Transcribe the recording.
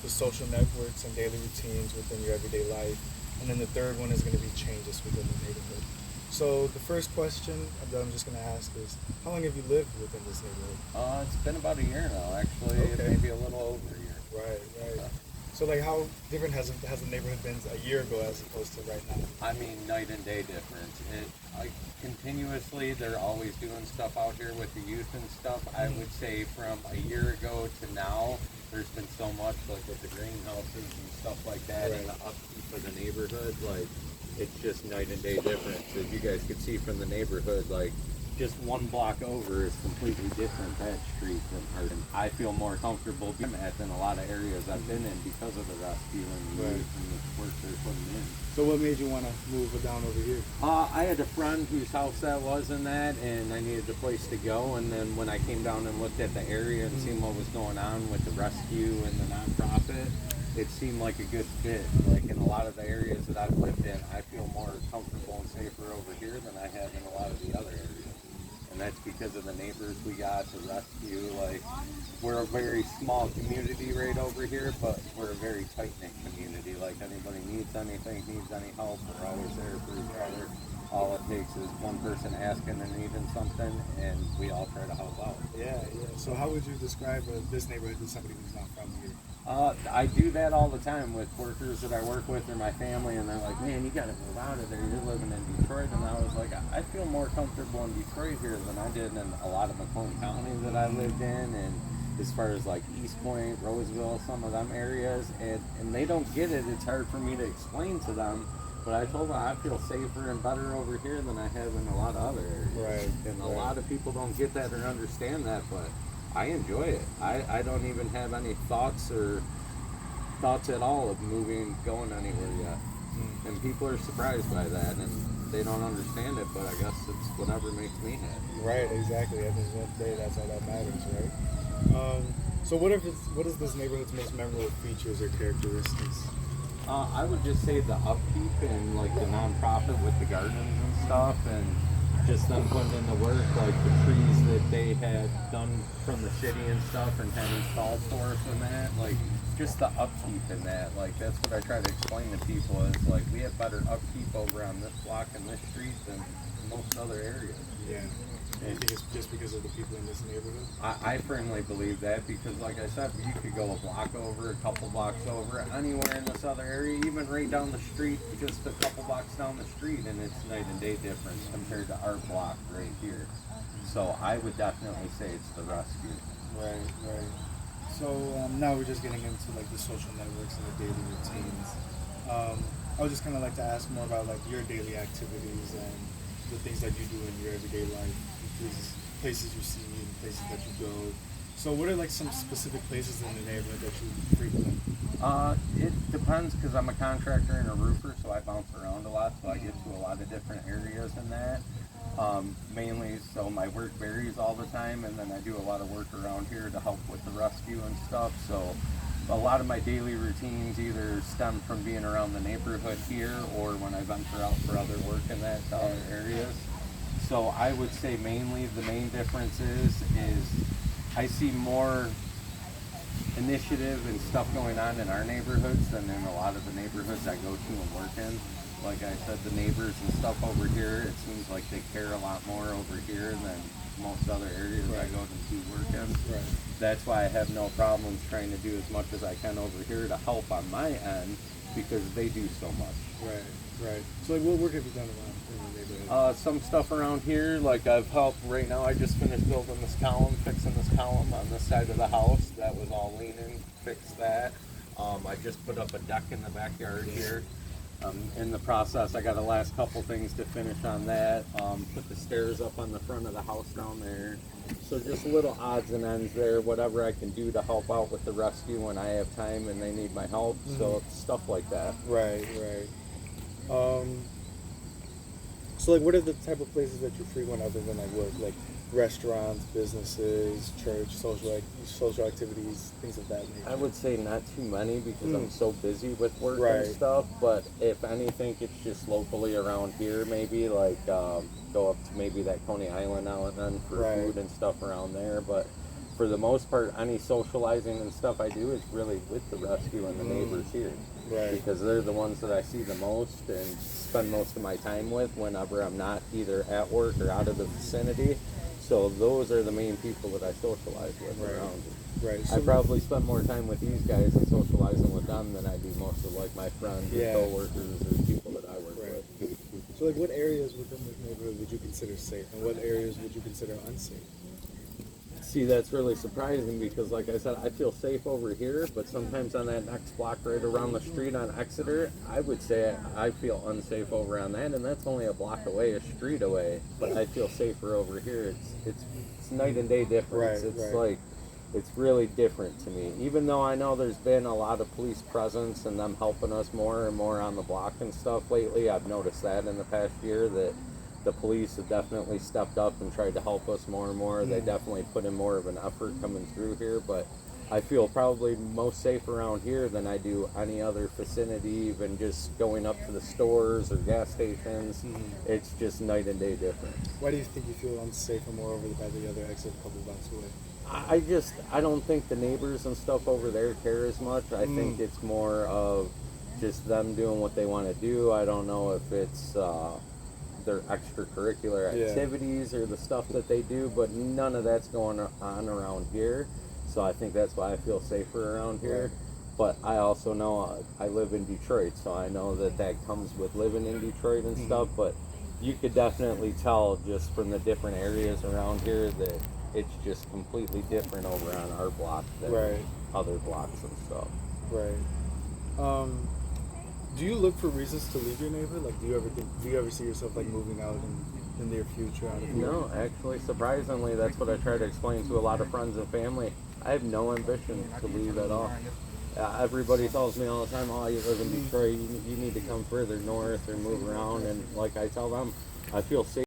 the social networks and daily routines within your everyday life. And then the third one is going to be changes within the neighborhood. So the first question that I'm just going to ask is, how long have you lived within this neighborhood? It's been about a year now, actually. Okay. Maybe a little over a year. Right, right. So like, how different has the neighborhood been a year ago as opposed to right now? I mean, night and day difference. Continuously, they're always doing stuff out here with the youth and stuff. I would say from a year ago to now, there's been so much, like with the greenhouses and stuff like that, Right. and the upkeep of the neighborhood. Like, it's just night and day difference. As you guys could see from the neighborhood, like, just one block over is completely different, that street. And I feel more comfortable being at than a lot of areas I've been in because of the rescue and the Right. youth and the work they're putting in. So what made you want to move down over here? I had a friend whose house that was in that, and I needed a place to go. And then when I came down and looked at the area and seen what was going on with the rescue and the nonprofit, it seemed like a good fit. Like in a lot of the areas that I've lived in, I feel more comfortable and safer over here than I have in a lot of the other areas. And that's because of the neighbors we got, the rescue. Like, we're a very small community right over here, but we're a very tight-knit community. Like, anybody needs anything, needs any help, we're always there for each other. All it takes is one person asking and needing something, and we all try to help out. Yeah, yeah. So how would you describe this neighborhood to somebody who's not from here? I do that all the time with workers that I work with or my family, and they're like, man, you got to move out of there. You're living in Detroit. And I was like, I feel more comfortable in Detroit here than I did in a lot of Macomb County that I lived in. And as far as like East Point, Roseville, some of them areas, and they don't get it. It's hard for me to explain to them. But I told them I feel safer and better over here than I have in a lot of other areas. Right. And a lot of people don't get that or understand that, but I enjoy it. I don't even have any thoughts at all of moving, going anywhere yet. And people are surprised by that, and they don't understand it, but I guess it's whatever makes me happy. Right, exactly. At the end of the day, that's all that matters, right? So what is this neighborhood's most memorable features or characteristics? I would just say the upkeep and like the nonprofit with the gardens and stuff, and just them putting in the work, like the trees that they had done from the city and stuff and had installed for us and that, like just the upkeep in that. Like that's what I try to explain to people is like we have better upkeep over on this block and this street than most other areas. Yeah. And you think it's just because of the people in this neighborhood? I firmly believe that because, like I said, you could go a block over, a couple blocks over, anywhere in this other area, even right down the street, just a couple blocks down the street, and it's night and day difference compared to our block right here. So I would definitely say it's the rescue. Right, right. So now we're just getting into like the social networks and the daily routines. I would just kind of like to ask more about like your daily activities and the things that you do in your everyday life, these places you see and places that you go. So what are like some specific places in the neighborhood that you frequent? It depends because I'm a contractor and a roofer, so I bounce around a lot, so I get to a lot of different areas in that. Mainly, so my work varies all the time, and then I do a lot of work around here to help with the rescue and stuff. So a lot of my daily routines either stem from being around the neighborhood here or when I venture out for other work in that to other areas. So I would say mainly the main difference is I see more initiative and stuff going on in our neighborhoods than in a lot of the neighborhoods I go to and work in. Like I said, the neighbors and stuff over here, it seems like they care a lot more over here than most other areas I go to do work in. Right. That's why I have no problems trying to do as much as I can over here to help on my end because they do so much. Right, right. So like what work have you done around in the neighborhood? Some stuff around here, like I've helped right now. I just finished building this column, fixing this column on this side of the house. That was all leaning, fixed that. I just put up a deck in the backyard here. In the process, I got the last couple things to finish on that. Put the stairs up on the front of the house down there. So just little odds and ends there, whatever I can do to help out with the rescue when I have time and they need my help. So it's stuff like that. Right, right. So like what are the type of places that you frequent other than like work? Like restaurants, businesses, church, social activities, things of that nature? I would say not too many because I'm so busy with work Right. and stuff, but if anything, it's just locally around here maybe, like go up to maybe that Coney Island now and then for Right. food and stuff around there, but for the most part, any socializing and stuff I do is really with the rescue and the neighbors here. Right. Because they're the ones that I see the most and spend most of my time with whenever I'm not either at work or out of the vicinity. So those are the main people that I socialize with around here. Right. I probably spend more time with these guys and socializing with them than I do most of like my friends or coworkers or people that I work with. So like what areas within this neighborhood would you consider safe and what areas would you consider unsafe? See, that's really surprising because, like I said, I feel safe over here, but sometimes on that next block right around the street on Exeter, I would say I feel unsafe over on that, and that's only a block away, a street away, but I feel safer over here. It's night and day difference. Like, it's really different to me. Even though I know there's been a lot of police presence and them helping us more and more on the block and stuff lately, I've noticed that in the past year that the police have definitely stepped up and tried to help us more and more. They definitely put in more of an effort coming through here, but I feel probably most safe around here than I do any other vicinity, even just going up to the stores or gas stations. It's just night and day difference. Why do you think you feel unsafe or more over by the other exit a couple blocks away? I don't think the neighbors and stuff over there care as much. I think it's more of just them doing what they want to do. I don't know if it's their extracurricular activities or the stuff that they do, but none of that's going on around here. So I think that's why I feel safer around here. But I also know I live in Detroit, so I know that comes with living in Detroit and stuff. But you could definitely tell just from the different areas around here that it's just completely different over on our block than other blocks and stuff. Right. Do you look for reasons to leave your neighborhood? Like, do you ever see yourself like moving out in the near future? Out of here? No, actually, surprisingly, that's what I try to explain to a lot of friends and family. I have no ambition to leave at all. Everybody tells me all the time, "Oh, you live in Detroit. You need to come further north or move around." And like I tell them, I feel safe